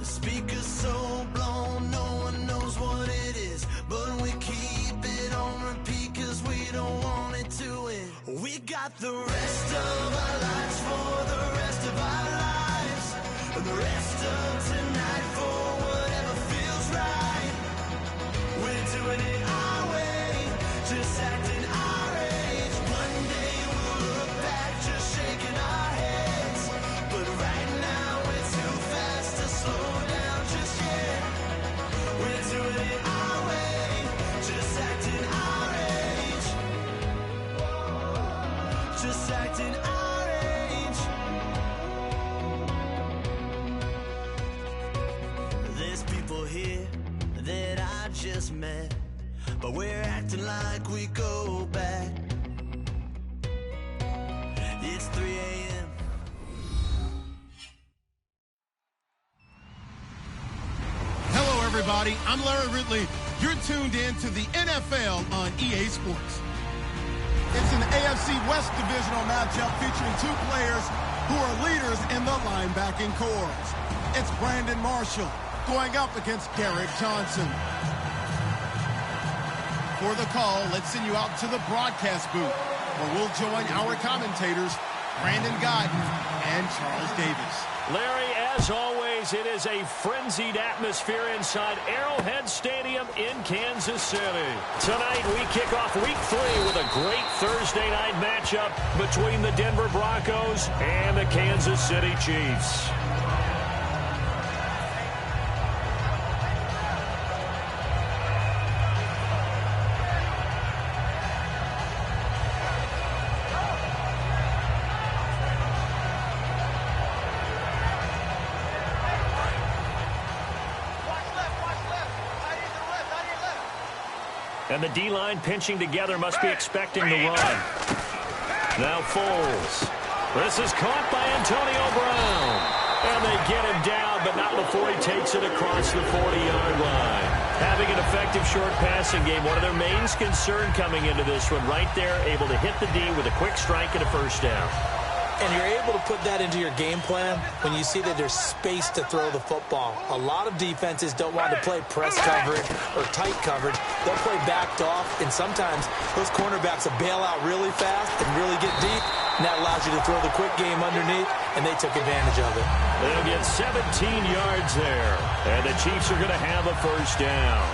The speaker's so blown, no one knows what it is, but we keep it on repeat cause we don't want it to end. We got the rest of our lives for the rest of our lives, and the rest of tonight for whatever feels right. We're doing it our way, just acting our age. One day we'll look back just shaking our heads, but right now we're too fast to slow down just yet. We're doing it our way, just acting our age, just acting our age. There's people here that I just met, but we're acting like we go back. It's 3 a.m. Hello, everybody. I'm Larry Ridley. You're tuned in to the NFL on EA Sports. It's an AFC West divisional matchup featuring two players who are leaders in the linebacking corps. It's Brandon Marshall going up against Derek Johnson. For the call, let's send you out to the broadcast booth, where we'll join our commentators, Brandon Godden and Charles Davis. Larry, as always, it is a frenzied atmosphere inside Arrowhead Stadium in Kansas City. Tonight, we kick off Week 3 with a great Thursday night matchup between the Denver Broncos and the Kansas City Chiefs. And the D-line pinching together must be expecting the run. Now Foles. This is caught by Antonio Brown. And they get him down, but not before he takes it across the 40-yard line. Having an effective short passing game, one of their main concern coming into this one. Right there, able to hit the D with a quick strike and a first down. And you're able to put that into your game plan when you see that there's space to throw the football. A lot of defenses don't want to play press coverage or tight coverage. They'll play backed off, and sometimes those cornerbacks will bail out really fast and really get deep, and that allows you to throw the quick game underneath, and they took advantage of it. They'll get 17 yards there, and the Chiefs are going to have a first down.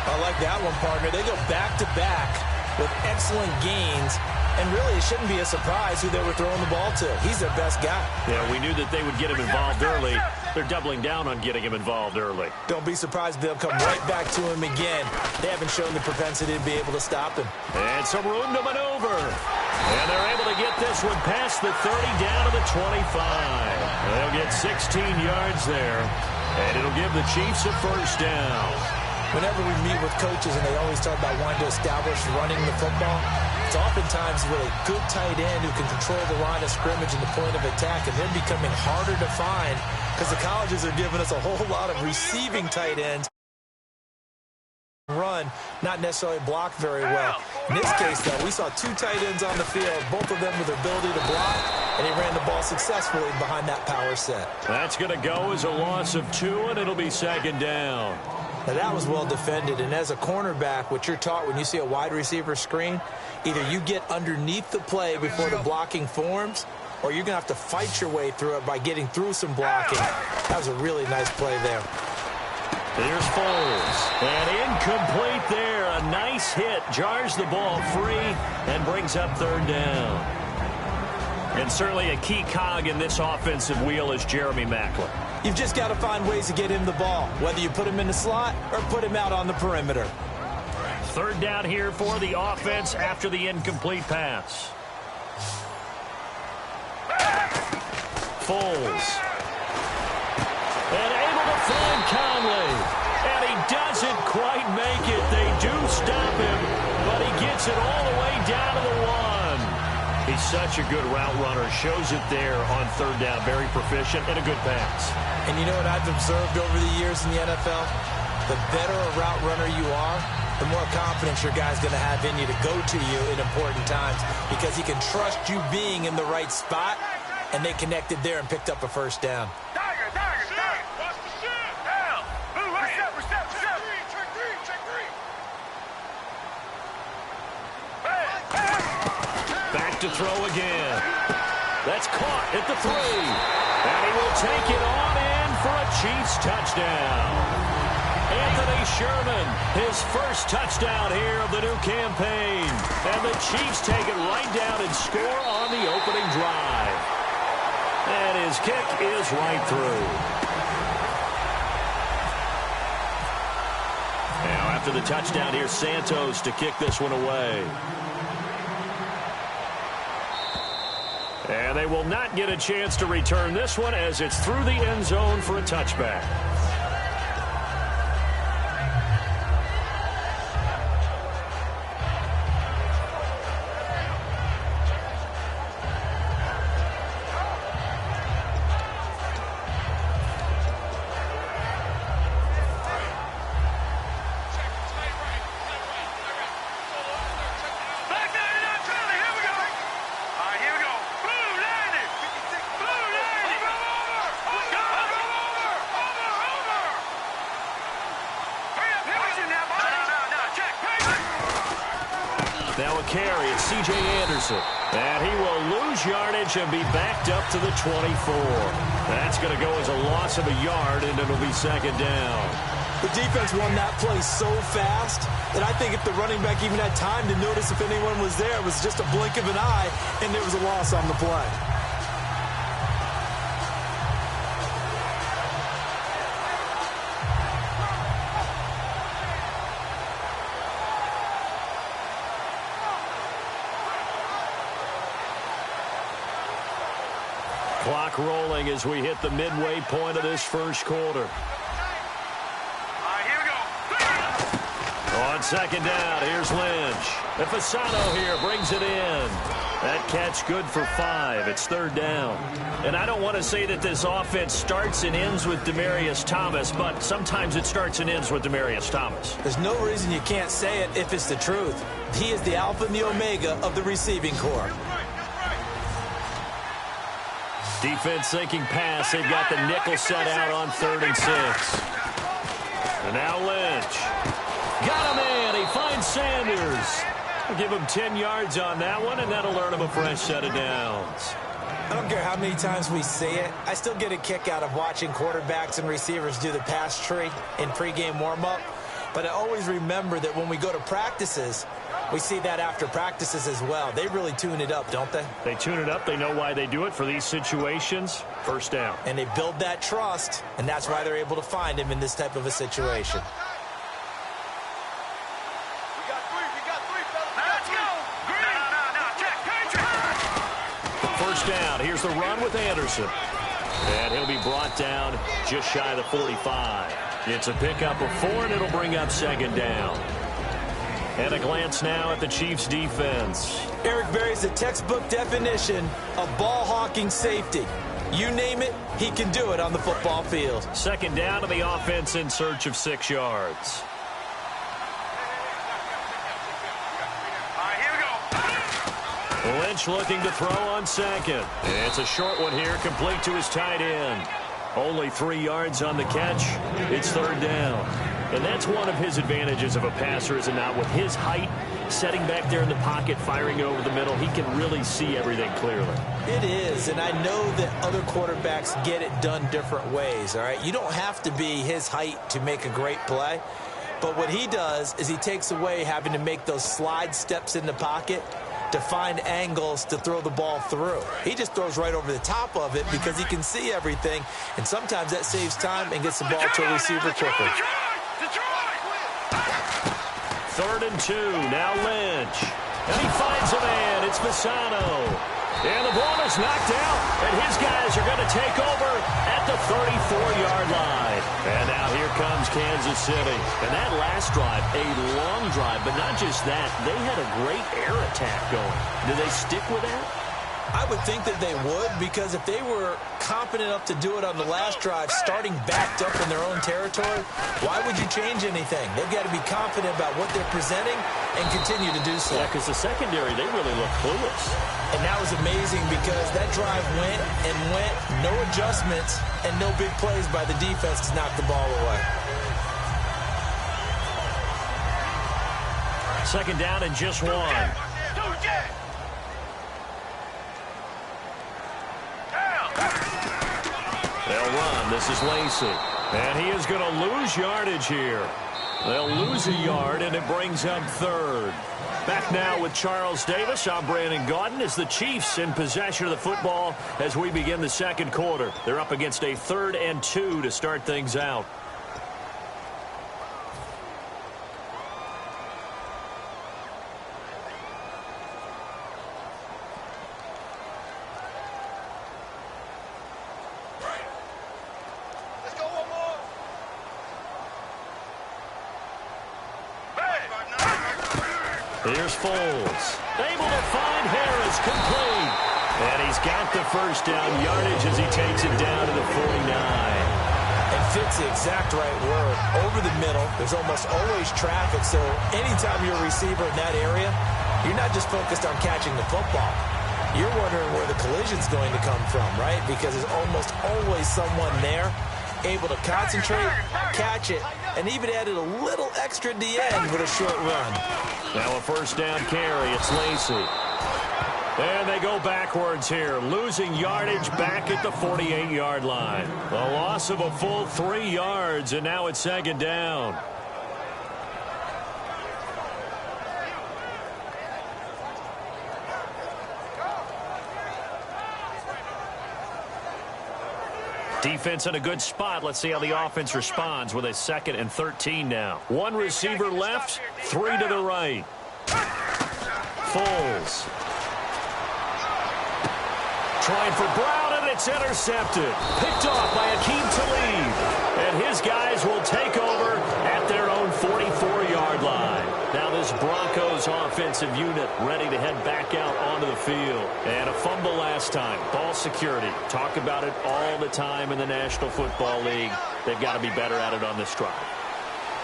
I like that one, partner. They go back-to-back with excellent gains. And really, it shouldn't be a surprise who they were throwing the ball to. He's their best guy. Yeah, we knew that they would get him involved early. They're doubling down on getting him involved early. Don't be surprised they'll come right back to him again. They haven't shown the propensity to be able to stop him. And some room to maneuver. And they're able to get this one past the 30 down to the 25. They'll get 16 yards there. And it'll give the Chiefs a first down. Whenever we meet with coaches and they always talk about wanting to establish running the football, it's oftentimes really good tight end who can control the line of scrimmage and the point of attack, and they're becoming harder to find because the colleges are giving us a whole lot of receiving tight ends. Run, not necessarily block very well. In this case, though, we saw two tight ends on the field, both of them with the ability to block, and he ran the ball successfully behind that power set. That's going to go as a loss of 2, and it'll be second down. Now, that was well defended, and as a cornerback, what you're taught when you see a wide receiver screen, either you get underneath the play before the blocking forms, or you're going to have to fight your way through it by getting through some blocking. That was a really nice play there. Here's Foles. And incomplete there. A nice hit. Jars the ball free and brings up third down. And certainly a key cog in this offensive wheel is Jeremy Maclin. You've just got to find ways to get him the ball, whether you put him in the slot or put him out on the perimeter. Third down here for the offense after the incomplete pass. Foles. And able to find Conley. And he doesn't quite make it. They do stop him, but he gets it all the way down to the 1. He's such a good route runner. Shows it there on third down. Very proficient and a good pass. And you know what I've observed over the years in the NFL? The better a route runner you are, the more confidence your guy's going to have in you to go to you in important times because he can trust you being in the right spot, and they connected there and picked up a first down. to throw again. That's caught at the 3. And he will take it on in for a Chiefs touchdown. Anthony Sherman, his first touchdown here of the new campaign. And the Chiefs take it right down and score on the opening drive. And his kick is right through. Now after the touchdown, here's Santos to kick this one away. And they will not get a chance to return this one as it's through the end zone for a touchback. Now a carry, it's C.J. Anderson. And he will lose yardage and be backed up to the 24. That's going to go as a loss of a yard, and it'll be second down. The defense won that play so fast that I think if the running back even had time to notice if anyone was there, it was just a blink of an eye, and there was a loss on the play. Clock rolling as we hit the midway point of this first quarter. Here we go. On second down, here's Lynch. And Fasano here brings it in. That catch good for 5. It's third down. And I don't want to say that this offense starts and ends with Demaryius Thomas, but sometimes it starts and ends with Demaryius Thomas. There's no reason you can't say it if it's the truth. He is the alpha and the omega of the receiving corps. Defense thinking pass. They've got the nickel set out on 3rd and 6. And now Lynch. Got him in. He finds Sanders. We'll give him 10 yards on that one, and that'll earn him a fresh set of downs. I don't care how many times we see it. I still get a kick out of watching quarterbacks and receivers do the pass tree in pregame warm-up. But I always remember that when we go to practices, we see that after practices as well. They really tune it up, don't they? They tune it up. They know why they do it for these situations. First down. And they build that trust, and that's why they're able to find him in this type of a situation. First down. Here's the run with Anderson. And he'll be brought down just shy of the 45. It's a pickup of 4, and it'll bring up second down. And a glance now at the Chiefs' defense. Eric Berry's the textbook definition of ball-hawking safety. You name it, he can do it on the football field. Second down to the offense in search of 6 yards. Here we go. Lynch looking to throw on second. It's a short one here, complete to his tight end. Only 3 yards on the catch. It's third down. And that's one of his advantages of a passer, is it not? With his height, setting back there in the pocket, firing over the middle, he can really see everything clearly. It is, and I know that other quarterbacks get it done different ways, all right? You don't have to be his height to make a great play. But what he does is he takes away having to make those slide steps in the pocket to find angles to throw the ball through. He just throws right over the top of it because he can see everything, and sometimes that saves time and gets the ball to a receiver quicker. 3rd and 2. Now Lynch. And he finds a man. It's Fasano. And the ball is knocked out, and his guys are going to take over at the 34-yard line. And now here comes Kansas City. And that last drive, a long drive, but not just that. They had a great air attack going. Do they stick with that? I would think that they would, because if they were confident enough to do it on the last drive, starting backed up in their own territory, why would you change anything? They've got to be confident about what they're presenting and continue to do so. Yeah, because the secondary, they really look clueless. And that was amazing because that drive went and went, no adjustments, and no big plays by the defense to knock the ball away. Second down and just 1. run. This is Lacey. And he is going to lose yardage here. They'll lose a yard, and it brings up third. Back now with Charles Davis. I'm Brandon Gaudin. As the Chiefs in possession of the football as we begin the second quarter. They're up against a 3rd and 2 to start things out. Here's Foles. Able to find Harris, complete. And he's got the first down yardage as he takes it down to the 49. And fits the exact right word. Over the middle, there's almost always traffic, so anytime you're a receiver in that area, you're not just focused on catching the football. You're wondering where the collision's going to come from, right? Because there's almost always someone there able to concentrate, catch it, and even added a little extra at the end with a short run. Now a first down carry. It's Lacey. And they go backwards here, losing yardage back at the 48-yard line. A loss of a full 3 yards, and now it's second down. Defense in a good spot. Let's see how the offense responds with a 2nd and 13 now. 1 receiver left, 3 to the right. Foles. Trying for Brown, and it's intercepted. Picked off by Akeem Talib. And his guys will take over at their own 44-yard line. Now this Broncos offensive unit ready to head back out onto the field. And a fumble last time. Ball security. Talk about it all the time in the National Football League. They've got to be better at it on this drive.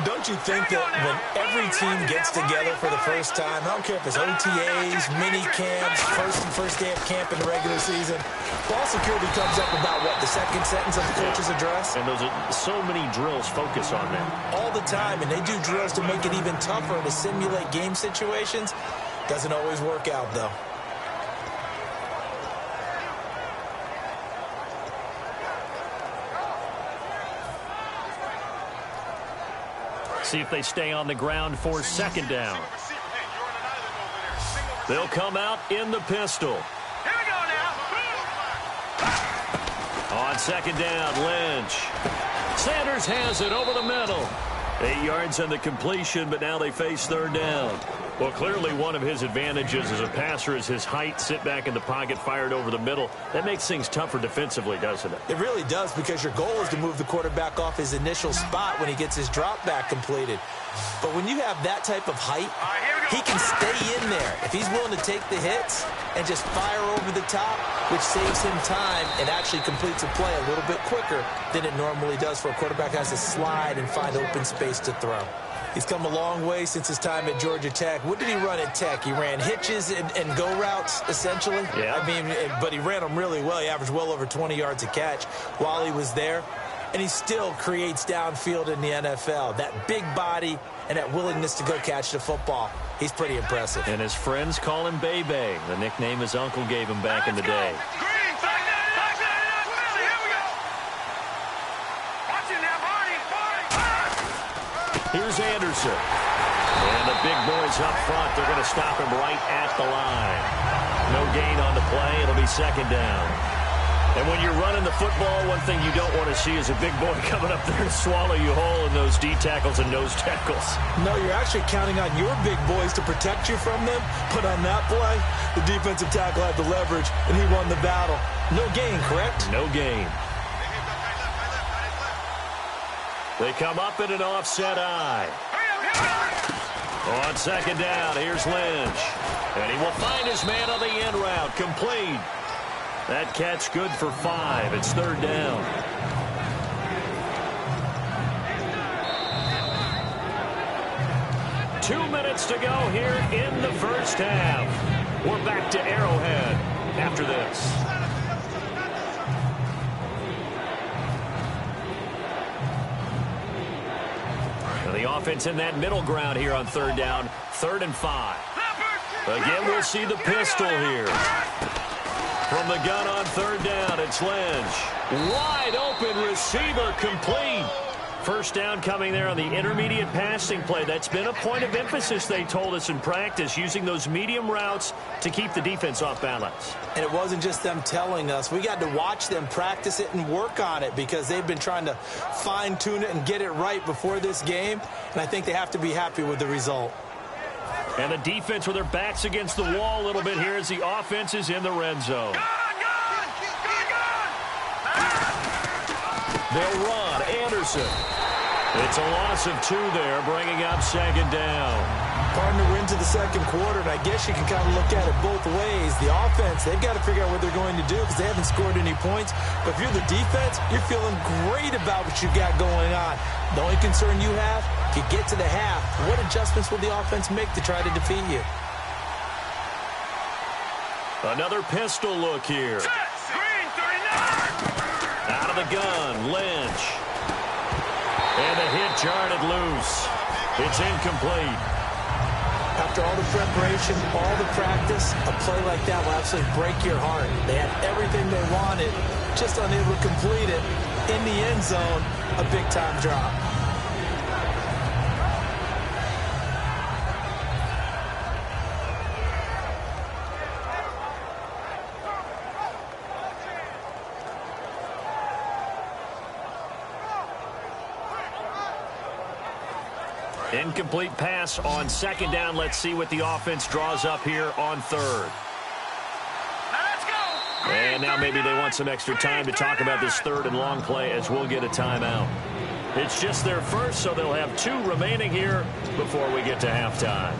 Don't you think that when every team gets together for the first time, I don't care if it's OTAs, mini camps, first day of camp in the regular season, ball security comes up about, what, the second sentence of the coach's address? And those are so many drills focus on that. All the time, and they do drills to make it even tougher to simulate game situations. Doesn't always work out, though. See if they stay on the ground for second down. They'll come out in the pistol. Here we go now. On second down, Lynch. Sanders has it over the middle. 8 yards on the completion, but now they face third down. Well, clearly one of his advantages as a passer is his height. Sit back in the pocket, fired over the middle. That makes things tougher defensively, doesn't it? It really does, because your goal is to move the quarterback off his initial spot when he gets his drop back completed. But when you have that type of height, he can stay in there. If he's willing to take the hits and just fire over the top, which saves him time and actually completes a play a little bit quicker than it normally does for a quarterback who has to slide and find open space to throw. He's come a long way since his time at Georgia Tech. What did he run at Tech? He ran hitches and go routes, essentially. Yeah. I mean, but he ran them really well. He averaged well over 20 yards a catch while he was there. And he still creates downfield in the NFL. That big body and that willingness to go catch the football. He's pretty impressive. And his friends call him Bebe, the nickname his uncle gave him back in the day. Here's Anderson. And the big boys up front, they're going to stop him right at the line. No gain on the play. It'll be second down. And when you're running the football, one thing you don't want to see is a big boy coming up there and swallow you whole in those D tackles and nose tackles. No, you're actually counting on your big boys to protect you from them. But on that play, the defensive tackle had the leverage, and he won the battle. No gain, correct? No gain. They come up in an offset eye. On second down, here's Lynch. And he will find his man on the end route. Complete. That catch good for 5. It's third down. Two minutes to go here in the first half. We're back to Arrowhead after this. The offense in that middle ground here on third down. 3rd and 5. Again, we'll see the pistol here. From the gun on third down, it's Lynch. Wide open receiver, complete. First down coming there on the intermediate passing play. That's been a point of emphasis, they told us in practice, using those medium routes to keep the defense off balance. And it wasn't just them telling us. We got to watch them practice it and work on it because they've been trying to fine-tune it and get it right before this game. And I think they have to be happy with the result. And the defense with their backs against the wall a little bit here as the offense is in the red zone. They'll run. Anderson. It's a loss of 2 there, bringing up second down. Partner, we're into the second quarter, and I guess you can kind of look at it both ways. The offense, they've got to figure out what they're going to do because they haven't scored any points. But if you're the defense, you're feeling great about what you got going on. The only concern you have, if you get to the half, what adjustments will the offense make to try to defeat you? Another pistol look here. Out of the gun, Lynch. And a hit jarred it loose. It's incomplete. After all the preparation, all the practice, a play like that will absolutely break your heart. They had everything they wanted, just unable to complete it. In the end zone, a big-time drop. Incomplete pass on second down. Let's see what the offense draws up here on third. And now maybe they want some extra time to talk about this third and long play as we'll get a timeout. It's just their first, so they'll have 2 remaining here before we get to halftime.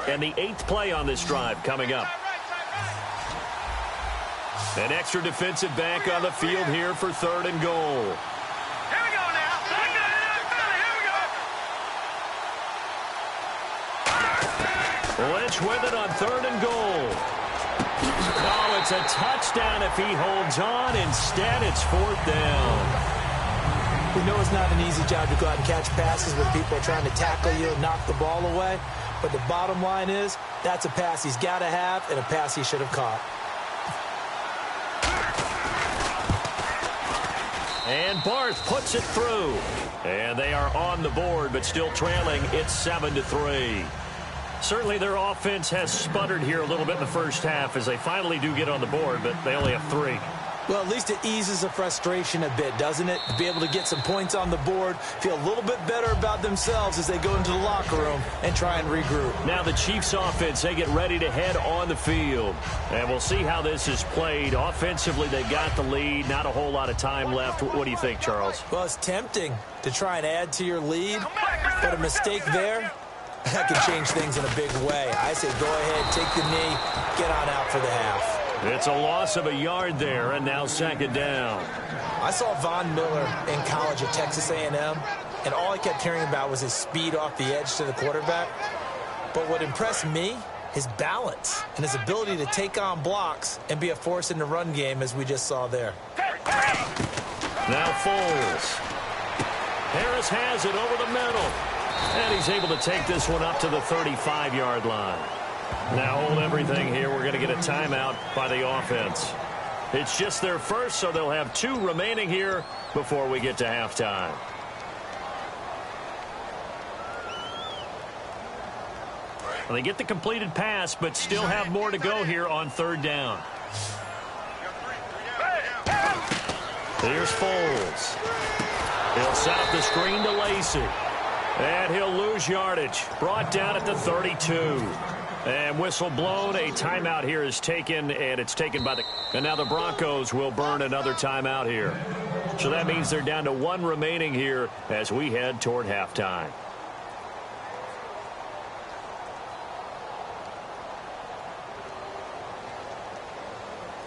And the 8th play on this drive coming up. An extra defensive back on the field here for third and goal. Here we go now. Here we go. Lynch with it on third and goal. Oh, it's a touchdown if he holds on. Instead, it's fourth down. We know it's not an easy job to go out and catch passes when people are trying to tackle you and knock the ball away. But the bottom line is, that's a pass he's got to have and a pass he should have caught. And Barth puts it through. And they are on the board, but still trailing. It's 7-3. Certainly their offense has sputtered here a little bit in the first half as they finally do get on the board, but they only have 3. Well, at least it eases the frustration a bit, doesn't it? To be able to get some points on the board, feel a little bit better about themselves as they go into the locker room and try and regroup. Now the Chiefs offense, they get ready to head on the field. And we'll see how this is played. Offensively, they got the lead. Not a whole lot of time left. What do you think, Charles? Well, it's tempting to try and add to your lead, but a mistake there, that could change things in a big way. I say go ahead, take the knee, get on out for the half. It's a loss of a yard there, and now second down. I saw Von Miller in college at Texas A&M, and all I kept hearing about was his speed off the edge to the quarterback. But what impressed me, his balance and his ability to take on blocks and be a force in the run game, as we just saw there. Now Foles. Harris has it over the middle. And he's able to take this one up to the 35-yard line. Now hold everything here. We're going to get a timeout by the offense. It's just their first, so they'll have 2 remaining here before we get to halftime. Well, they get the completed pass, but still have more to go here on third down. Here's Foles. He'll set up the screen to Lacy. And he'll lose yardage. Brought down at the 32. And whistle blown. A timeout here is taken, and it's taken by the... And now the Broncos will burn another timeout here. So that means they're down to 1 remaining here as we head toward halftime.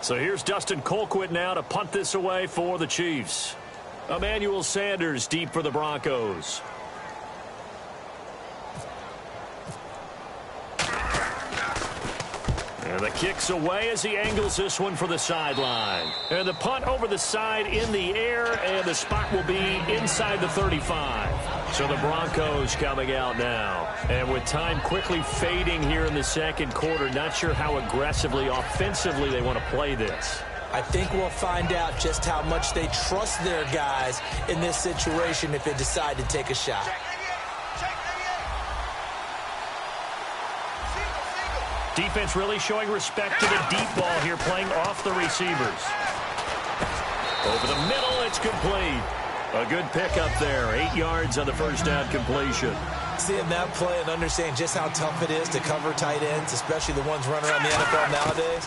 So here's Dustin Colquitt now to punt this away for the Chiefs. Emmanuel Sanders deep for the Broncos. The kick's away as he angles this one for the sideline. And the punt over the side in the air, and the spot will be inside the 35. So the Broncos coming out now. And with time quickly fading here in the second quarter, not sure how aggressively, offensively they want to play this. I think we'll find out just how much they trust their guys in this situation if they decide to take a shot. Defense really showing respect to the deep ball here, playing off the receivers. Over the middle, it's complete. A good pickup there, 8 yards on the first down completion. Seeing that play and understanding just how tough it is to cover tight ends, especially the ones running around the NFL nowadays,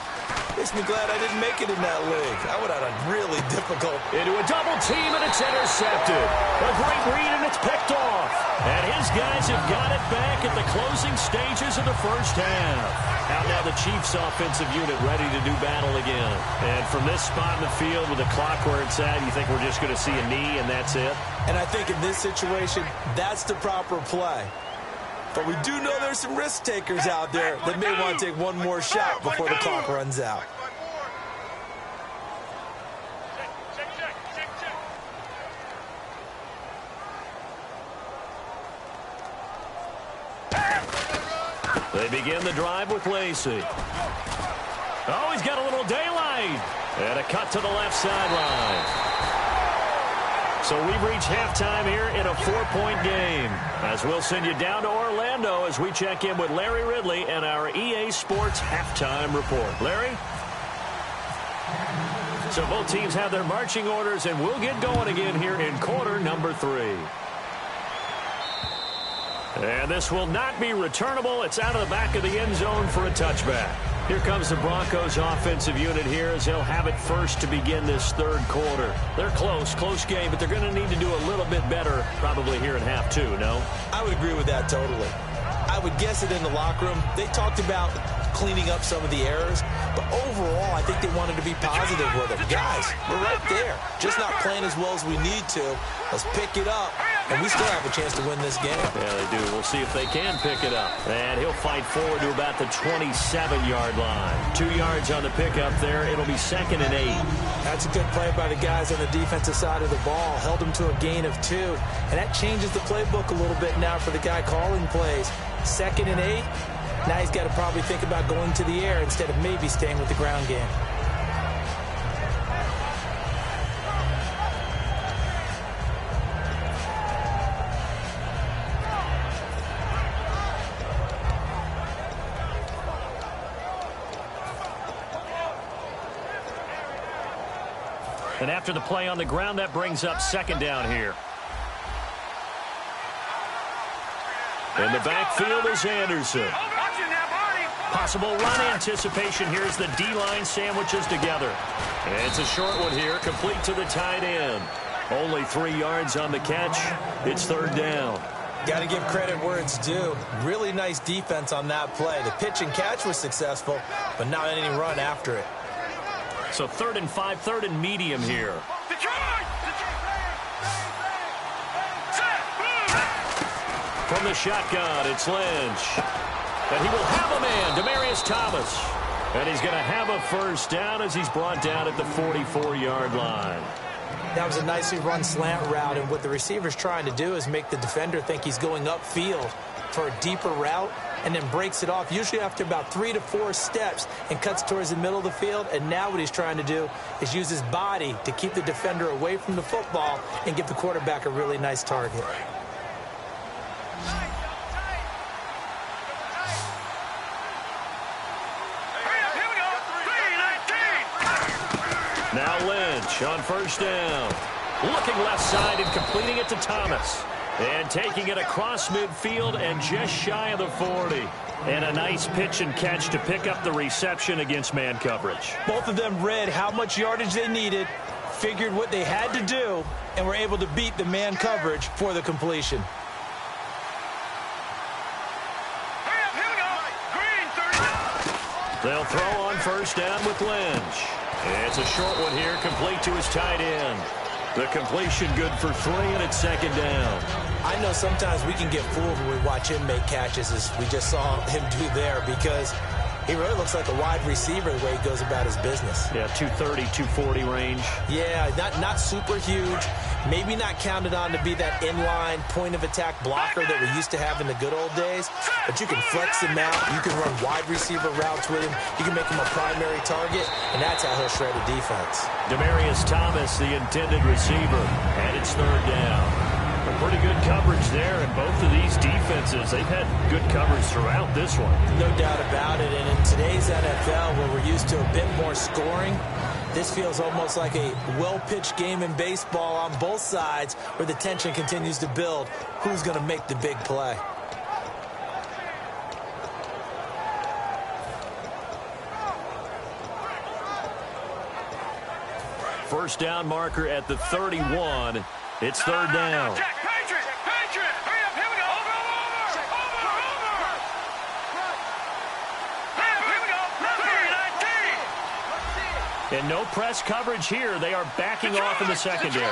makes me glad I didn't make it in that league. I would have had a really difficult. Into a double team, and it's intercepted. A great read, and it's picked off. And his guys have got it back at the closing stages of the first half. Out now the Chiefs' offensive unit ready to do battle again. And from this spot in the field with the clock where it's at, you think we're just going to see a knee and that's it? And I think in this situation, that's the proper play. But we do know there's some risk takers out there that may want to take one more shot before the clock runs out. They begin the drive with Lacey. Oh, he's got a little daylight. And a cut to the left sideline. So we've reached halftime here in a 4-point game. As we'll send you down to Orlando as we check in with Larry Ridley and our EA Sports halftime report. Larry? So both teams have their marching orders, and we'll get going again here in quarter number 3. And this will not be returnable. It's out of the back of the end zone for a touchback. Here comes the Broncos offensive unit here as they'll have it first to begin this third quarter. They're close game, but they're going to need to do a little bit better probably here in half 2, no? I would agree with that totally. I would guess it in the locker room. They talked about cleaning up some of the errors, but overall, I think they wanted to be positive with them. Guys, we're right there. Just not playing as well as we need to. Let's pick it up, and we still have a chance to win this game. Yeah, they do. We'll see if they can pick it up. And he'll fight forward to about the 27-yard line. 2 yards on the pickup there. It'll be 2nd and 8. That's a good play by the guys on the defensive side of the ball. Held them to a gain of 2. And that changes the playbook a little bit now for the guy calling plays. 2nd and 8. Now he's got to probably think about going to the air instead of maybe staying with the ground game. And after the play on the ground, that brings up 2nd down here. In the backfield is Anderson. Possible run anticipation here as the D-line sandwiches together. And it's a short one here, complete to the tight end. Only 3 yards on the catch. It's 3rd down. Got to give credit where it's due. Really nice defense on that play. The pitch and catch was successful, but not any run after it. So 3rd and 5, 3rd and medium here. From the shotgun, it's Lynch. And he will have a man, Demaryius Thomas. And he's going to have a first down as he's brought down at the 44-yard line. That was a nicely run slant route, and what the receiver's trying to do is make the defender think he's going upfield for a deeper route and then breaks it off, usually after about 3 to 4 steps, and cuts towards the middle of the field. And now what he's trying to do is use his body to keep the defender away from the football and give the quarterback a really nice target. Now Lynch on first down. Looking left side and completing it to Thomas. And taking it across midfield and just shy of the 40. And a nice pitch and catch to pick up the reception against man coverage. Both of them read how much yardage they needed, figured what they had to do, and were able to beat the man coverage for the completion. They'll throw on first down with Lynch. It's a short one here, complete to his tight end. The completion good for 3, and it's 2nd down. I know sometimes we can get fooled when we watch him make catches, as we just saw him do there, because He really looks like a wide receiver the way he goes about his business. Yeah, 230, 240 range. Yeah, not super huge. Maybe not counted on to be that inline point-of-attack blocker that we used to have in the good old days. But you can flex him out. You can run wide receiver routes with him. You can make him a primary target, and that's how he'll shred a defense. Demaryius Thomas, the intended receiver, and it's third down. Pretty good coverage there, and both of these defenses, they've had good coverage throughout this one. No doubt about it, and in today's NFL, where we're used to a bit more scoring, this feels almost like a well-pitched game in baseball on both sides where the tension continues to build. Who's going to make the big play? First down marker at the 31. It's third down. Patriot! Hurry up, here we go! Over! Here we go! Number 19! And no press coverage here. They are backing off in the secondary.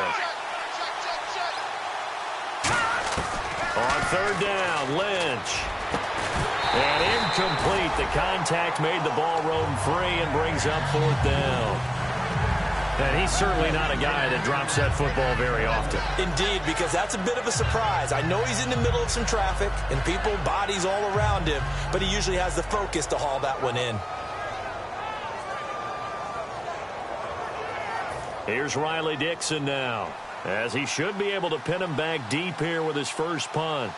On third down, Lynch. And incomplete. The contact made the ball roam free and brings up fourth down. And he's certainly not a guy that drops that football very often. Indeed, because that's a bit of a surprise. I know he's in the middle of some traffic and people, bodies all around him, but he usually has the focus to haul that one in. Here's Riley Dixon now, as he should be able to pin him back deep here with his first punt.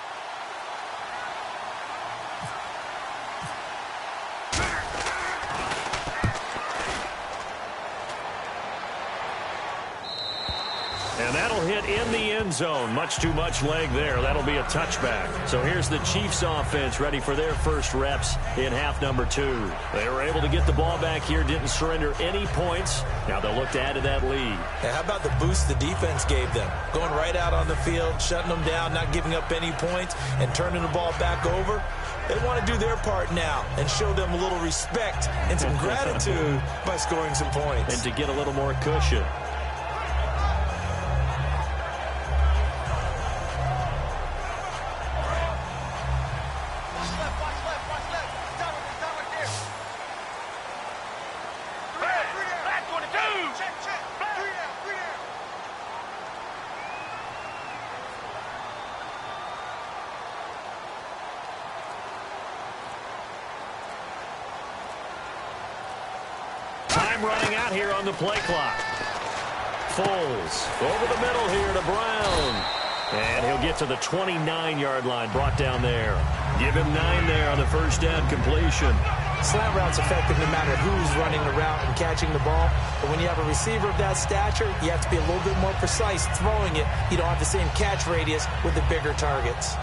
And that'll hit in the end zone. Much too much leg there. That'll be a touchback. So here's the Chiefs offense ready for their first reps in half number 2. They were able to get the ball back here, didn't surrender any points. Now they'll look to add to that lead. And how about the boost the defense gave them? Going right out on the field, shutting them down, not giving up any points, and turning the ball back over. They want to do their part now and show them a little respect and some gratitude by scoring some points. And to get a little more cushion. Time running out here on the play clock. Foles over the middle here to Brown. And he'll get to the 29-yard line, brought down there. Give him 9 there on the first down completion. Slant route's effective no matter who's running the route and catching the ball. But when you have a receiver of that stature, you have to be a little bit more precise throwing it. You don't have the same catch radius with the bigger targets.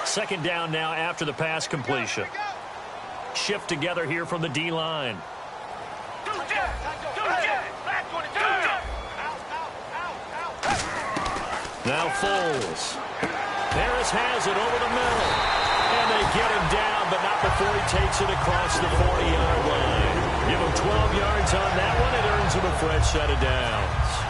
Second down now after the pass completion. Shift together here from the D-line. Now Foles. Harris has it over the middle. And they get him down, but not before he takes it across the 40-yard line. Give him 12 yards on that one. It earns him a fresh set of downs.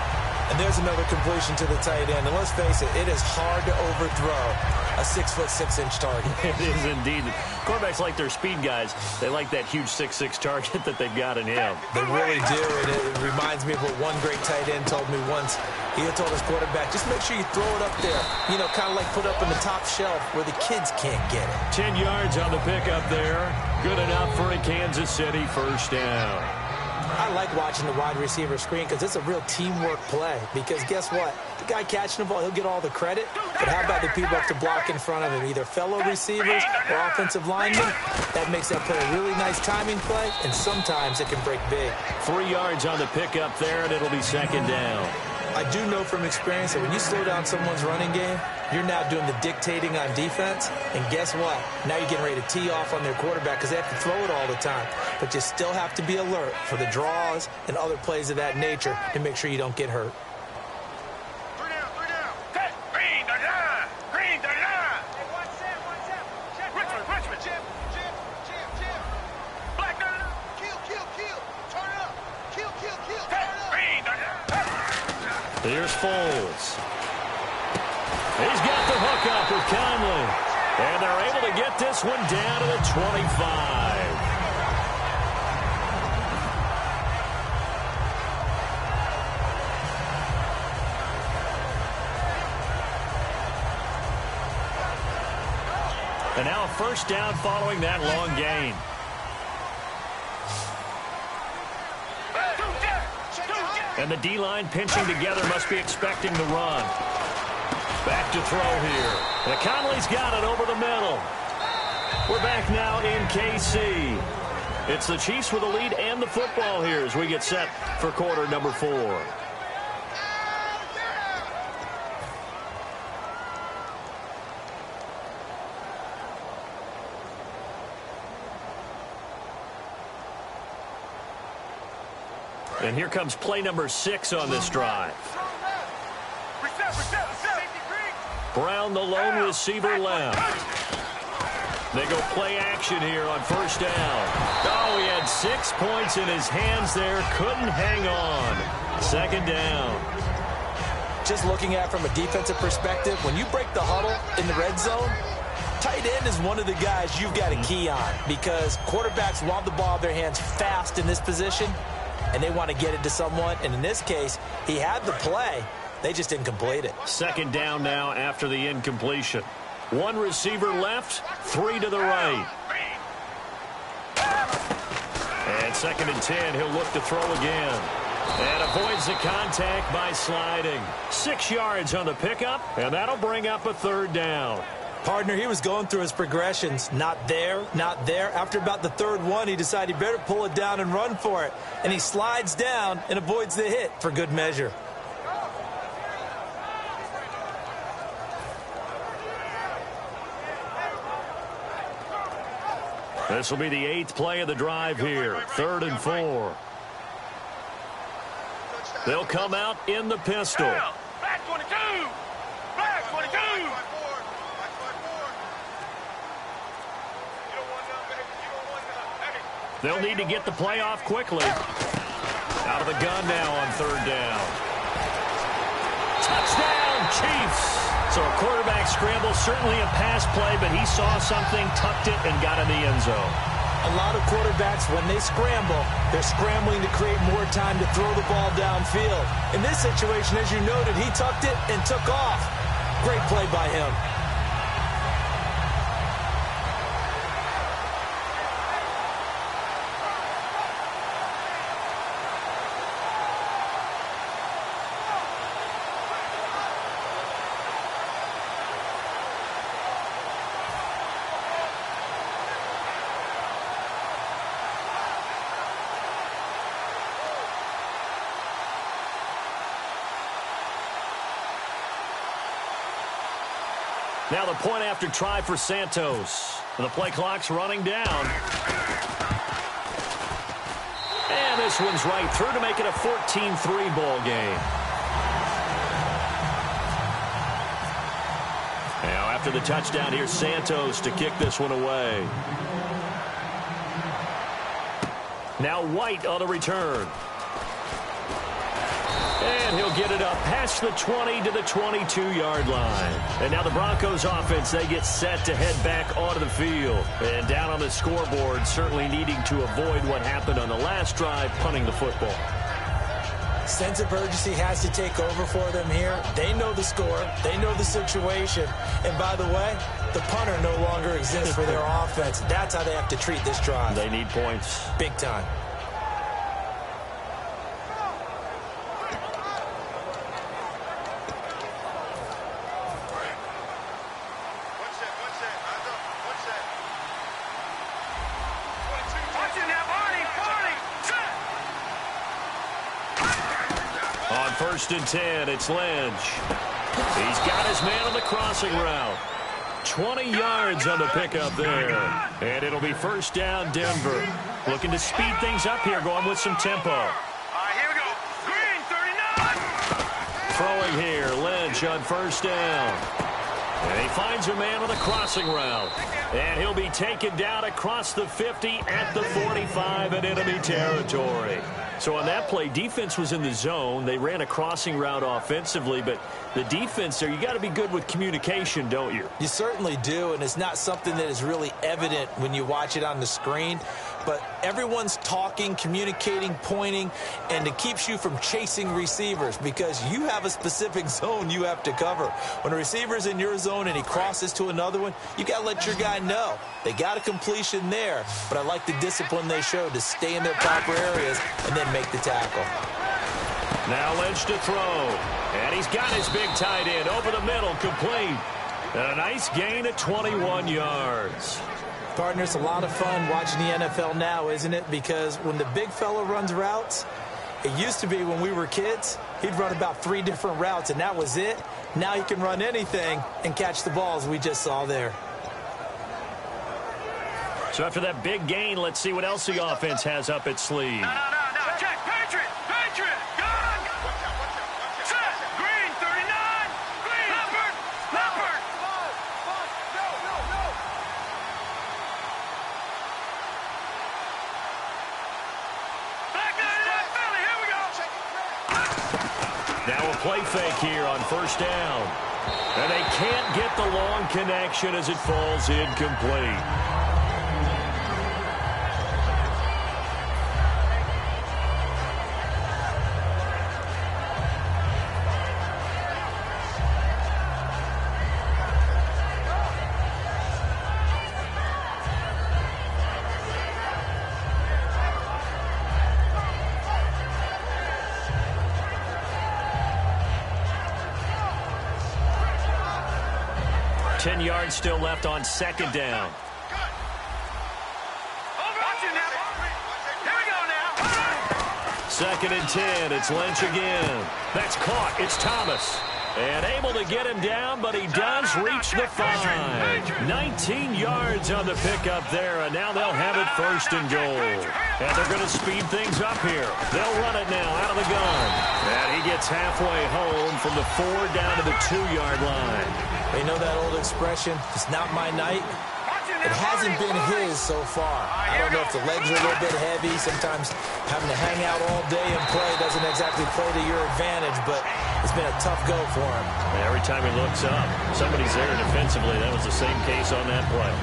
And there's another completion to the tight end. And let's face it, it is hard to overthrow a 6'6" target. It is indeed. Quarterbacks like their speed guys. They like that huge 6'6" target that they've got in him. They really do. And it reminds me of what one great tight end told me once. He had told his quarterback, just make sure you throw it up there. You know, kind of like put up in the top shelf where the kids can't get it. 10 yards on the pickup there. Good enough for a Kansas City first down. I like watching the wide receiver screen because it's a real teamwork play. Because guess what? The guy catching the ball, he'll get all the credit. But how about the people up to block in front of him, either fellow receivers or offensive linemen? That makes that play a really nice timing play, and sometimes it can break big. 3 yards on the pickup there, and it'll be second down. I do know from experience that when you slow down someone's running game, you're now doing the dictating on defense. And guess what? Now you're getting ready to tee off on their quarterback because they have to throw it all the time. But you still have to be alert for the draws and other plays of that nature to make sure you don't get hurt. Foles. He's got the hook up with Conley. And they're able to get this one down to the 25. And now a first down following that long gain. And the D-line pinching together must be expecting the run. Back to throw here. And Conley's got it over the middle. We're back now in KC. It's the Chiefs with the lead and the football here as we get set for quarter number 4. And here comes play number 6 on this drive. Brown, the lone receiver, left. They go play action here on first down. Oh, he had 6 points in his hands there. Couldn't hang on. Second down. Just looking at it from a defensive perspective, when you break the huddle in the red zone, tight end is one of the guys you've got to key on because quarterbacks want the ball in their hands fast in this position, and they want to get it to someone. And in this case, he had the play. They just didn't complete it. Second down now after the incompletion. 1 receiver left, 3 to the right. And second and 10, he'll look to throw again. And avoids the contact by sliding. 6 yards on the pickup, and that'll bring up a third down. Partner, he was going through his progressions. Not there, not there. After about the third one, he decided he better pull it down and run for it. And he slides down and avoids the hit for good measure. This will be the 8th play of the drive here. 3rd and 4. They'll come out in the pistol. Back 22. Back 22. They'll need to get the play off quickly. Out of the gun now on 3rd down. Touchdown, Chiefs. So a quarterback scramble, certainly a pass play, but he saw something, tucked it, and got in the end zone. A lot of quarterbacks, when they scramble, they're scrambling to create more time to throw the ball downfield. In this situation, as you noted, he tucked it and took off. Great play by him. Now the point after try for Santos. The play clock's running down. And this one's right through to make it a 14-3 ball game. Now after the touchdown, here's Santos to kick this one away. Now White on the return. And he'll get it up past the 20 to the 22-yard line. And now the Broncos offense, they get set to head back onto the field. And down on the scoreboard, certainly needing to avoid what happened on the last drive, punting the football. Sense of urgency has to take over for them here. They know the score. They know the situation. And by the way, the punter no longer exists for their offense. That's how they have to treat this drive. They need points. Big time. First and 10, it's Lynch. He's got his man on the crossing route. 20 yards on the pickup there. And it'll be first down, Denver. Looking to speed things up here, going with some tempo. All right, here we go. Green, 39. Throwing here, Lynch on first down. And he finds a man with a crossing route. And he'll be taken down across the 50 at the 45 in enemy territory. So on that play, defense was in the zone. They ran a crossing route offensively, but the defense there, you got to be good with communication, don't you? You certainly do, and it's not something that is really evident when you watch it on the screen. But everyone's talking, communicating, pointing, and it keeps you from chasing receivers because you have a specific zone you have to cover. When a receiver's in your zone and he crosses to another one, you got to let your guy know. They got a completion there, but I like the discipline they showed to stay in their proper areas and then make the tackle. Now Lynch to throw, and he's got his big tight end over the middle, complete. And a nice gain at 21 yards. Partner, it's a lot of fun watching the NFL now, isn't it? Because when the big fella runs routes, it used to be when we were kids, he'd run about 3 different routes, and that was it. Now he can run anything and catch the balls we just saw there. So after that big gain, let's see what else the offense has up its sleeve. No. Check. Patriot. Gun. Set. Green, 39. Green. Leopard. Back to that belly. Here we go. Now a play fake here on first down. And they can't get the long connection as it falls incomplete. Yards still left on second down. Here we go now. Second and 10. It's Lynch again. That's caught. It's Thomas. And able to get him down, but he does reach the 5. 19 yards on the pickup there, and now they'll have it first and goal. And they're going to speed things up here. They'll run it now out of the gun. And he gets halfway home from the 4 down to the 2-yard line. You know that old expression, it's not my night? It hasn't been his so far. I don't know if the legs are a little bit heavy. Sometimes having to hang out all day and play doesn't exactly play to your advantage, but it's been a tough go for him. Every time he looks up, somebody's there defensively. That was the same case on that play.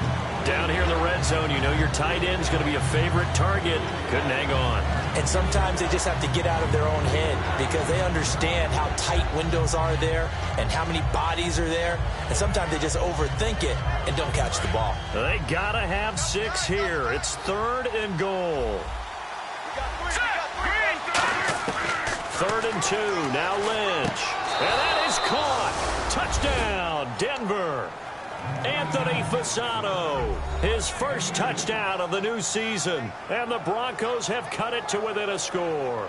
Down here in the red zone, you know your tight end's going to be a favorite target. Couldn't hang on. And sometimes they just have to get out of their own head because they understand how tight windows are there and how many bodies are there. And sometimes they just overthink it and don't catch the ball. They got to have 6 here. It's 3rd and goal. 3rd and 2. Now Lynch. And that is caught. Touchdown, Denver. Anthony Fasano, his first touchdown of the new season, and the Broncos have cut it to within a score.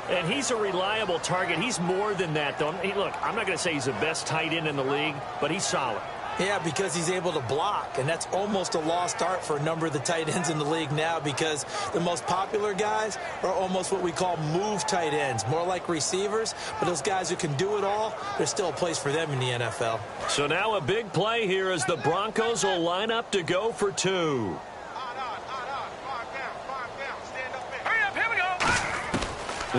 And he's a reliable target. He's more than that, though. Hey, look, I'm not going to say he's the best tight end in the league, but he's solid. Yeah, because he's able to block, and that's almost a lost art for a number of the tight ends in the league now because the most popular guys are almost what we call move tight ends, more like receivers, but those guys who can do it all, there's still a place for them in the NFL. So now a big play here as the Broncos will line up to go for 2. Hurry up, here we go.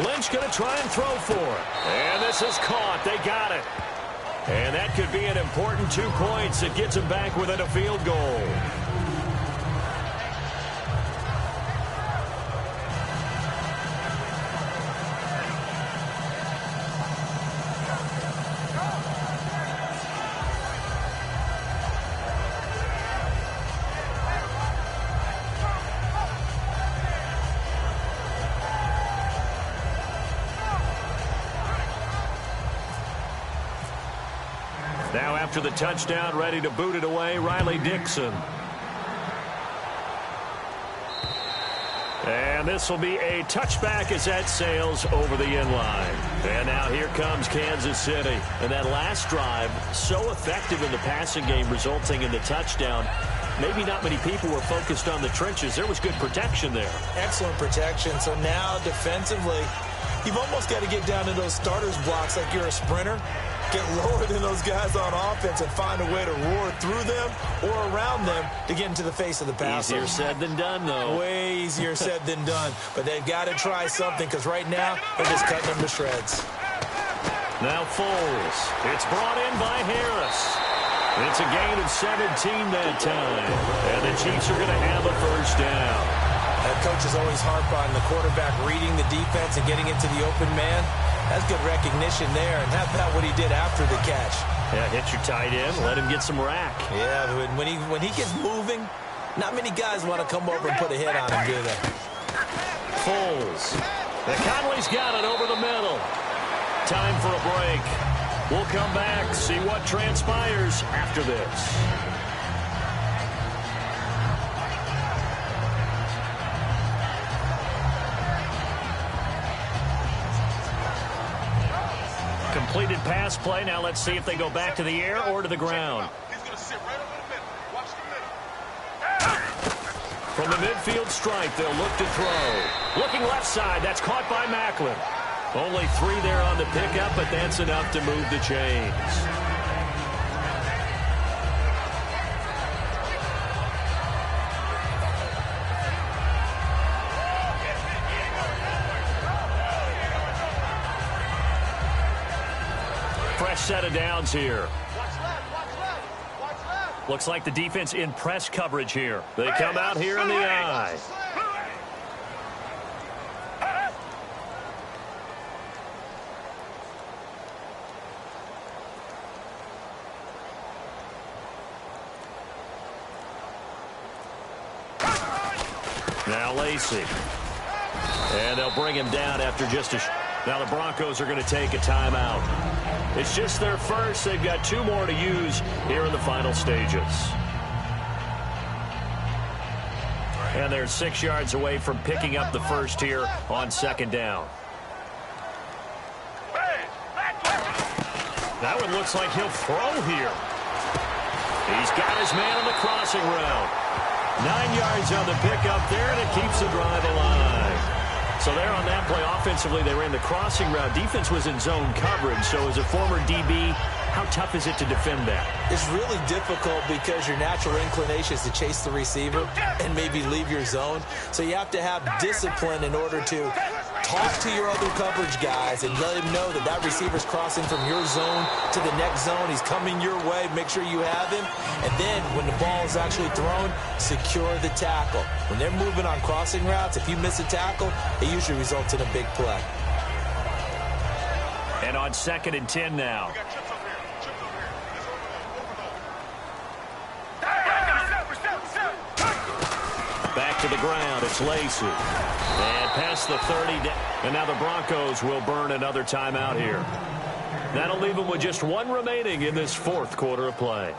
Lynch going to try and throw for it. And this is caught. They got it. And that could be an important 2 points. It gets him back within a field goal. Now after the touchdown, ready to boot it away, Riley Dixon. And this will be a touchback as that sails over the end line. And now here comes Kansas City. And that last drive, so effective in the passing game, resulting in the touchdown. Maybe not many people were focused on the trenches. There was good protection there. Excellent protection. So now defensively, you've almost got to get down to those starters blocks like you're a sprinter. get lower than those guys on offense and find a way to roar through them or around them to get into the face of the passer. Easier said than done, though. Way easier said than done. But they've got to try something because right now they're just cutting them to shreds. Now Foles. It's brought in by Harris. It's a gain of 17 that time. And the Chiefs are going to have a first down. That coach is always harp on the quarterback reading the defense and getting into the open man. That's good recognition there. And how about what he did after the catch? Yeah, hit your tight end. Let him get some rack. Yeah, when he gets moving, not many guys want to come over and put a hit on him, do they? Foles. And Conley's got it over the middle. Time for a break. We'll come back, see what transpires after this. Completed pass play. Now let's see if they go back to the air or to the ground. He's going to sit right over the middle. Watch the middle. From the midfield stripe, they'll look to throw. Looking left side. That's caught by Macklin. Only 3 there on the pickup, but that's enough to move the chains. Fresh set of downs here. Looks like the defense in press coverage here. They come out here in the eye. Now Lacey. And they'll bring him down after just a... Now the Broncos are going to take a timeout. It's just their first. They've got 2 more to use here in the final stages. And they're 6 yards away from picking up the first here on second down. That one looks like he'll throw here. He's got his man on the crossing route. 9 yards on the pickup there, and it keeps the drive alive. So there on that play, offensively, they ran the crossing route. Defense was in zone coverage, so as a former DB, how tough is it to defend that? It's really difficult because your natural inclination is to chase the receiver and maybe leave your zone. So you have to have discipline in order to talk to your other coverage guys and let him know that that receiver's crossing from your zone to the next zone. He's coming your way. Make sure you have him. And then when the ball is actually thrown, secure the tackle. When they're moving on crossing routes, if you miss a tackle, it usually results in a big play. And on 2nd and 10 now. Back to the ground. It's Lacey. And past the 30. And now the Broncos will burn another timeout here. That'll leave them with just 1 remaining in this 4th quarter of play.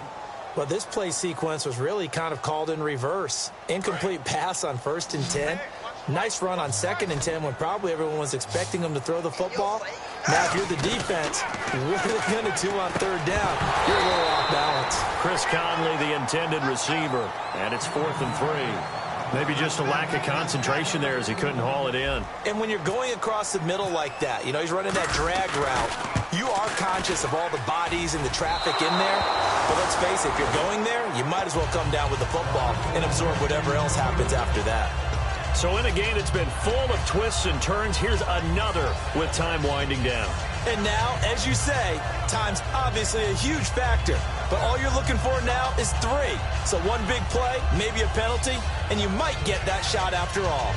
Well, this play sequence was really kind of called in reverse. Incomplete pass on 1st and 10. Nice run on 2nd and 10 when probably everyone was expecting them to throw the football. Now, if you're the defense, what are they going to do on 3rd down? You're a little off balance. Chris Conley, the intended receiver. And it's 4th and 3. Maybe just a lack of concentration there as he couldn't haul it in. And when you're going across the middle like that, you know, he's running that drag route, you are conscious of all the bodies and the traffic in there. But let's face it, if you're going there, you might as well come down with the football and absorb whatever else happens after that. So in a game that's been full of twists and turns, here's another with time winding down. And now, as you say, time's obviously a huge factor. But all you're looking for now is 3. So 1 big play, maybe a penalty, and you might get that shot after all.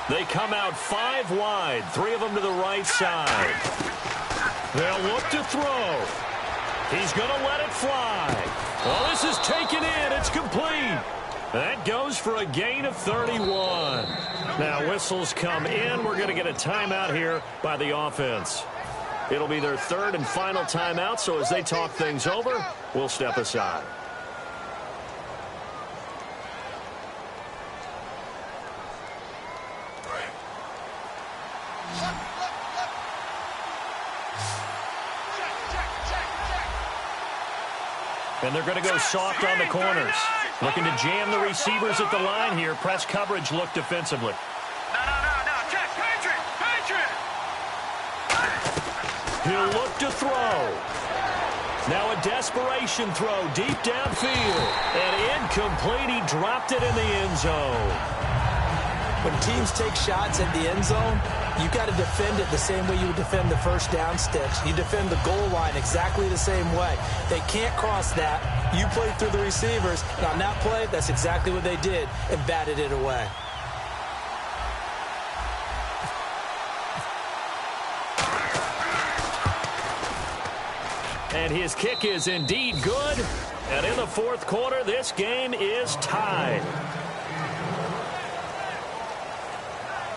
They come out 5 wide, 3 of them to the right side. They'll look to throw. He's going to let it fly. Well, this is taken in. It's complete. That goes for a gain of 31. Now, whistles come in. We're going to get a timeout here by the offense. It'll be their 3rd and final timeout, so as they talk things over, we'll step aside. And they're going to go soft on the corners. Looking to jam the receivers at the line here. Press coverage look defensively. No. Check. Patriot. He'll look to throw. Now a desperation throw deep downfield. And incomplete. He dropped it in the end zone. When teams take shots at the end zone, you got to defend it the same way you would defend the first down sticks. You defend the goal line exactly the same way. They can't cross that. You play through the receivers. And on that play, that's exactly what they did and batted it away. And his kick is indeed good. And in the fourth quarter, this game is tied.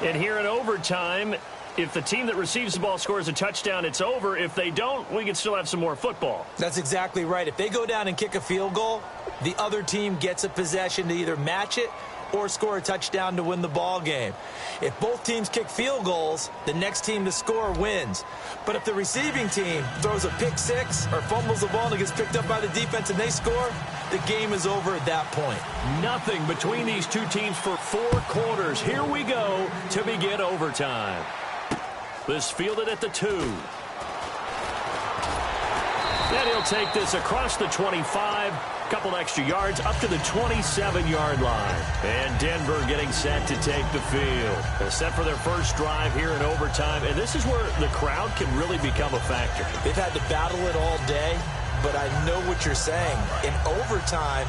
And here in overtime, if the team that receives the ball scores a touchdown, it's over. If they don't, we can still have some more football. That's exactly right. If they go down and kick a field goal, the other team gets a possession to either match it or score a touchdown to win the ball game. If both teams kick field goals, the next team to score wins. But if the receiving team throws a pick six or fumbles the ball and it gets picked up by the defense and they score, the game is over at that point. Nothing between these two teams for 4 quarters. Here we go to begin overtime. This fielded at the 2. And he'll take this across the 25. Couple extra yards up to the 27-yard line. And Denver getting set to take the field. They're set for their first drive here in overtime. And this is where the crowd can really become a factor. They've had to battle it all day, but I know what you're saying. In overtime,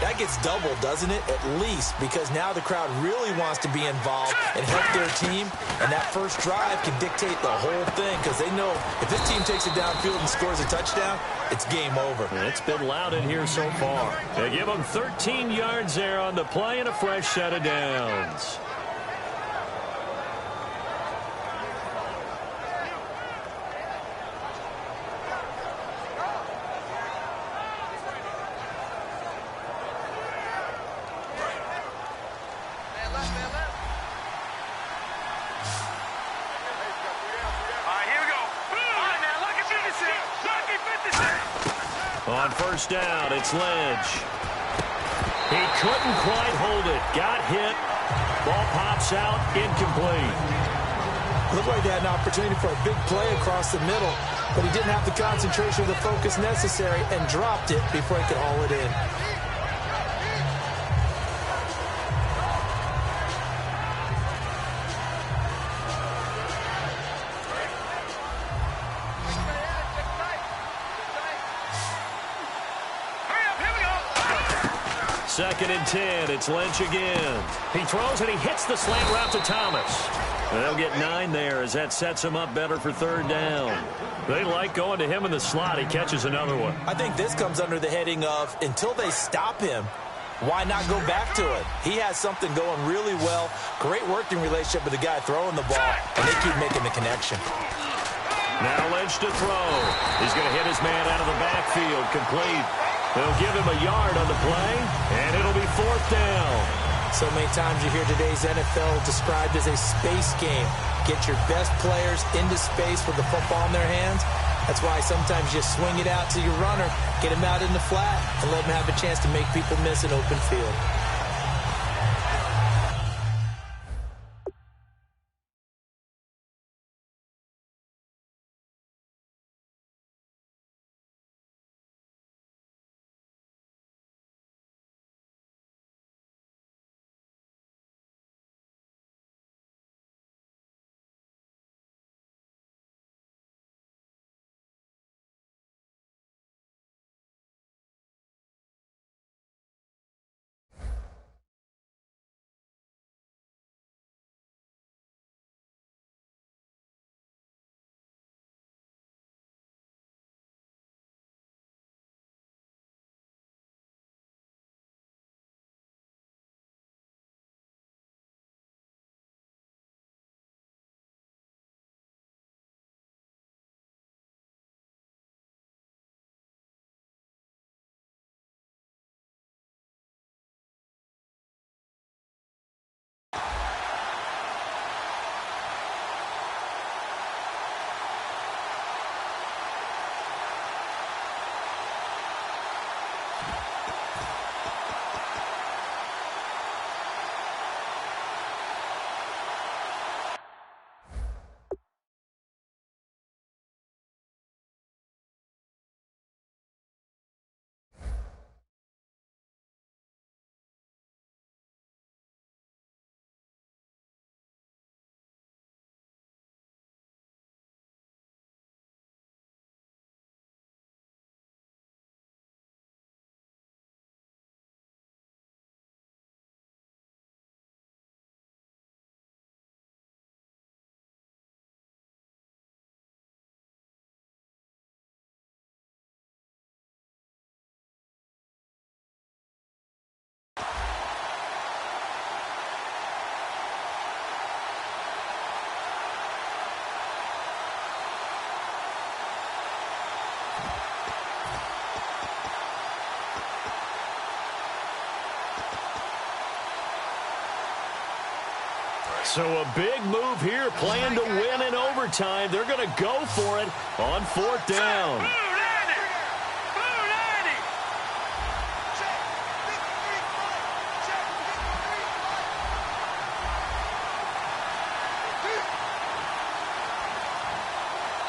that gets doubled, doesn't it? At least, because now the crowd really wants to be involved and help their team. And that first drive can dictate the whole thing because they know if this team takes it downfield and scores a touchdown, it's game over. It's been loud in here so far. They give them 13 yards there on the play and a fresh set of downs. On first down, it's Lynch. He couldn't quite hold it. Got hit. Ball pops out. Incomplete. Looked like they had an opportunity for a big play across the middle, but he didn't have the concentration or the focus necessary and dropped it before he could haul it in. Second and 10. It's Lynch again. He throws and he hits the slant route to Thomas. And they'll get 9 there as that sets him up better for third down. They like going to him in the slot. He catches another one. I think this comes under the heading of until they stop him, why not go back to it? He has something going really well. Great working relationship with the guy throwing the ball, and they keep making the connection. Now Lynch to throw. He's going to hit his man out of the backfield. Complete. They'll give him a yard on the play, and it'll be fourth down. So many times you hear today's NFL described as a space game. Get your best players into space with the football in their hands. That's why sometimes you swing it out to your runner, get him out in the flat, and let him have a chance to make people miss an open field. So a big move here, playing to win in overtime. They're going to go for it on 4th down.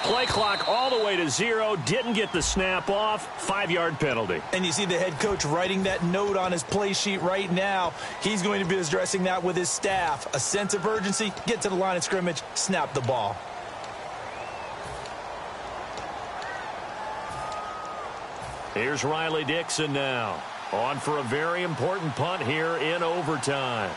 Play clock all the way to 0. Didn't get the snap off. 5-yard penalty. And you see the head coach writing that note on his play sheet right now. He's going to be addressing that with his staff. A sense of urgency. Get to the line of scrimmage. Snap the ball. Here's Riley Dixon now. On for a very important punt here in overtime.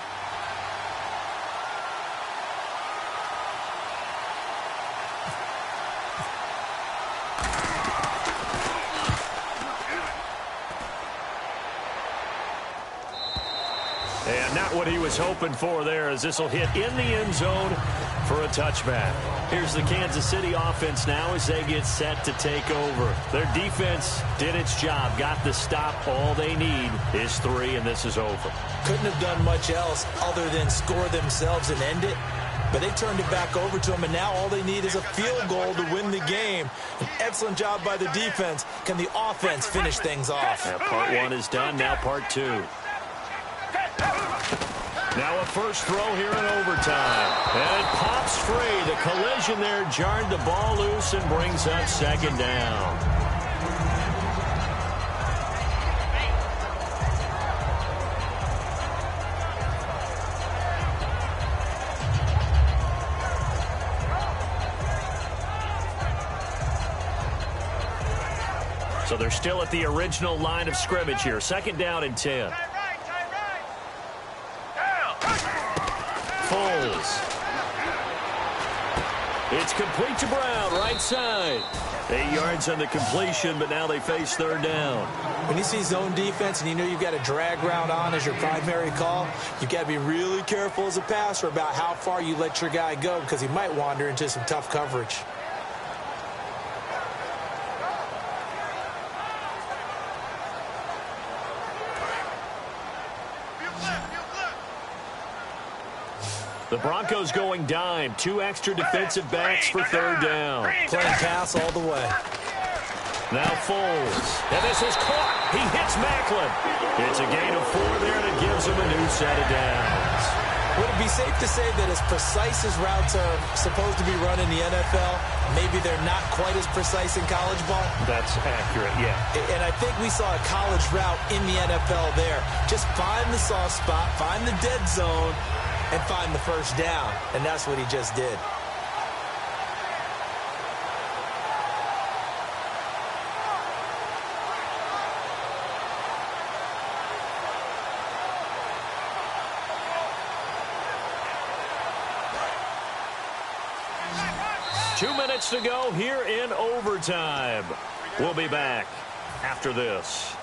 And not what he was hoping for there, as this will hit in the end zone for a touchback. Here's the Kansas City offense now as they get set to take over. Their defense did its job, got the stop. All they need is 3, and this is over. Couldn't have done much else other than score themselves and end it. But they turned it back over to them, and now all they need is a field goal to win the game. An excellent job by the defense. Can the offense finish things off? Now part 1 is done, now part 2. Now a first throw here in overtime. And it pops free. The collision there jarred the ball loose and brings up 2nd down. So they're still at the original line of scrimmage here. 2nd down and 10. It's complete to Brown, right side. 8 yards on the completion, but now they face 3rd down. When you see zone defense and you know you've got a drag route on as your primary call, you've got to be really careful as a passer about how far you let your guy go, because he might wander into some tough coverage. The Broncos going dime. 2 extra defensive backs for 3rd down. Playing pass all the way. Now Foles. And this is caught. He hits Macklin. It's a gain of 4 there, and it gives him a new set of downs. Would it be safe to say that as precise as routes are supposed to be run in the NFL, maybe they're not quite as precise in college ball? That's accurate, yeah. And I think we saw a college route in the NFL there. Just find the soft spot, find the dead zone, and find the first down. And that's what he just did. Two minutes to go here in overtime. We'll be back after this.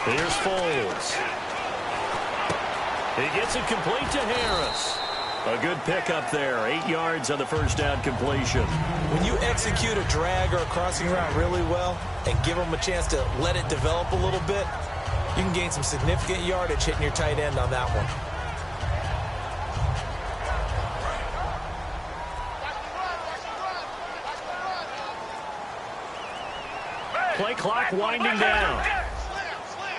Here's Foles. He gets it complete to Harris. A good pickup there. 8 yards on the first down completion. When you execute a drag or a crossing route really well and give them a chance to let it develop a little bit, you can gain some significant yardage hitting your tight end on that one. Play clock winding down.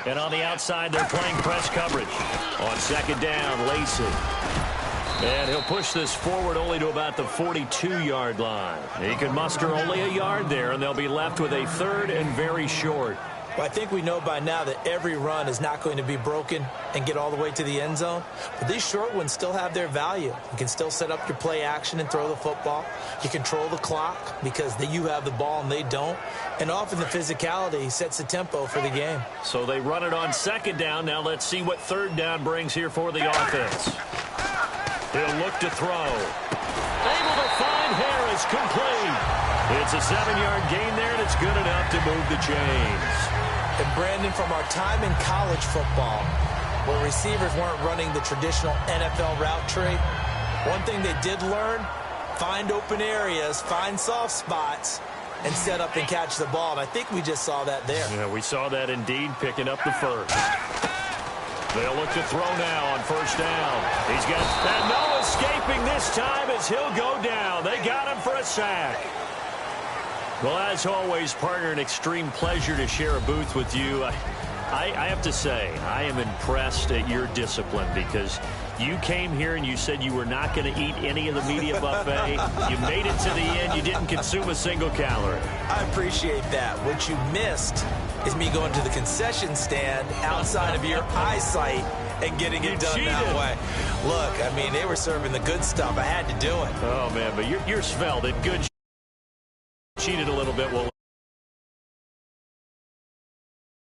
And on the outside, they're playing press coverage. On 2nd down, Lacey. And he'll push this forward only to about the 42-yard line. He can muster only a yard there, and they'll be left with a 3rd and very short. Well, I think we know by now that every run is not going to be broken and get all the way to the end zone. But these short ones still have their value. You can still set up your play action and throw the football. You control the clock because you have the ball and they don't. And often the physicality sets the tempo for the game. So they run it on 2nd down. Now let's see what 3rd down brings here for the offense. He'll look to throw. Able to find Harris, complete. It's a 7-yard gain there, and it's good enough to move the chains. And Brandon, from our time in college football, where receivers weren't running the traditional NFL route tree, one thing they did learn find open areas, find soft spots, and set up and catch the ball. And I think we just saw that there. Yeah, we saw that indeed, picking up the first. They'll look to throw now on first down. He's got and no escaping this time as he'll go down. They got him for a sack. Well, as always, partner, an extreme pleasure to share a booth with you. I have to say, I am impressed at your discipline because you came here and you said you were not going to eat any of the media buffet. You made it to the end. You didn't consume a single calorie. I appreciate that. What you missed is me going to the concession stand outside of your eyesight and getting it done that way. Look, I mean, they were serving the good stuff. I had to do it. Oh, man, but you're svelte and good. Cheated a little bit. Well,